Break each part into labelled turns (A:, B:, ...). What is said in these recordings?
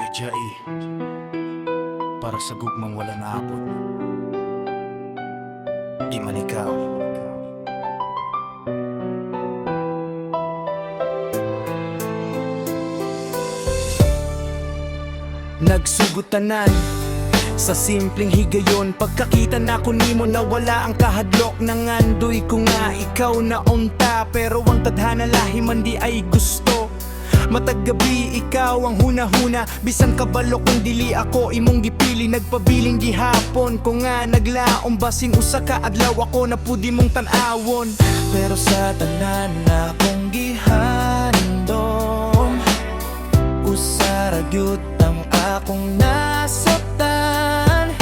A: Jai, para sa gugmang wala naabot, di man ikaw.
B: Nagsugutanan sa simpleng higayon, pagkakita na ko nimo na wala ang kahadlok. Nangandoy ko nga ikaw na unta, pero ang tadhana lahi man di ay gusto. Matag gabi ikaw ang huna-huna, bisan kabalo kung dili ako imong gipili. Nagpabiling gihapon ko nga naglaom, basing usa ka adlaw ako na pudi mong tan-awon. Pero sa tanan na akong gihandom, usara gyud ang akong nasabtan.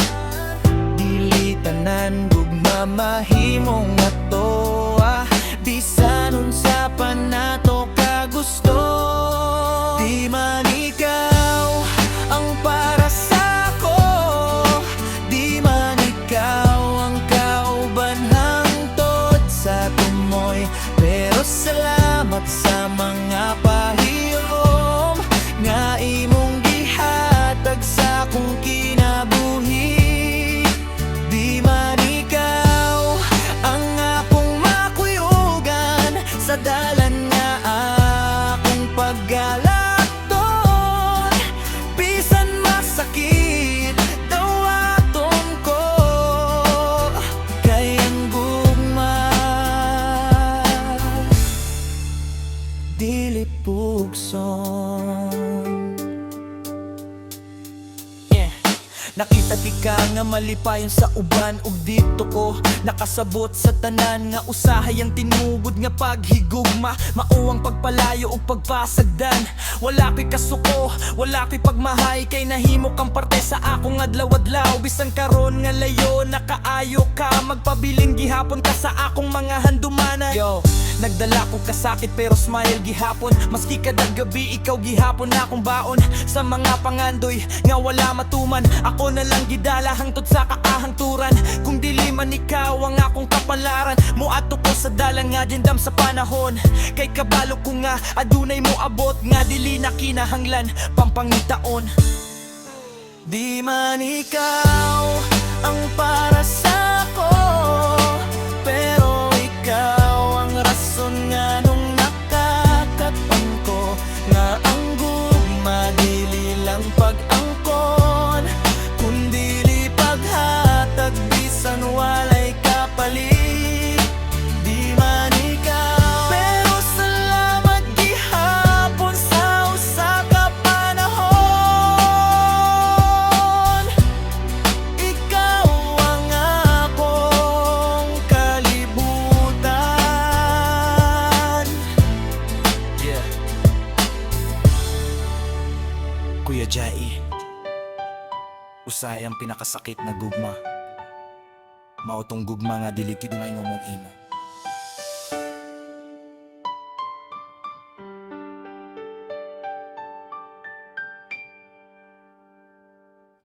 B: Dili tanan gugma mahimong atoa, bisan unsa pa nato ka gusto. Di man ikaw ang para sako, di man ikaw ang kauban hangtod sa tumoy. Pero salamat sa mga pahiyom nga imong gihatag sa akong kinabuhi. Di man ikaw ang akong makuyugan sa dalan nga akong paggalakton. Bisan masakit daw aton ko, kay ang gugma dili pugson. Nakita di ka nga malipayon sa uban, ug dito ko nakasabot sa tanan nga usahay ang tinugod nga paghigugma. Mauwang pagpalayo ug pagpasagdan, wala ko'y kasuko, wala ko'y pagmahay, kay nahimo kang parte sa akong adlaw-adlaw. Bisan karon nga layo nakaayo ka, magpabiling gihapon ka sa akong mga handumanan. Yo, nagdala ko kasakit pero smile gihapon, maski kadag gabi ikaw gihapon na akong baon. Sa mga pangandoy nga wala matuman, ako na lang gidala hangtod sa kakahangturan. Kung dili man ikaw ang akong kapalaran, muato ko sa dalang nga dindam sa panahon. Kay kabalo ko nga adunay mo abot, nga dili na kinahanglan pampangitaon. Di man ikaw ang para sako, pero ikaw ang rason nga nung nakakatang ko. Nga ang gugma dili lang pag-angkon, kundili paghatag bisan walay kapalit. Di man ikaw, pero salamat gihapon sa usa ka panahon. Ikaw ang akong kalibutan. Yeah.
A: Kuya Jai, usay ang pinakasakit na gugma, mautong gugma nga dilikid nga imong imo.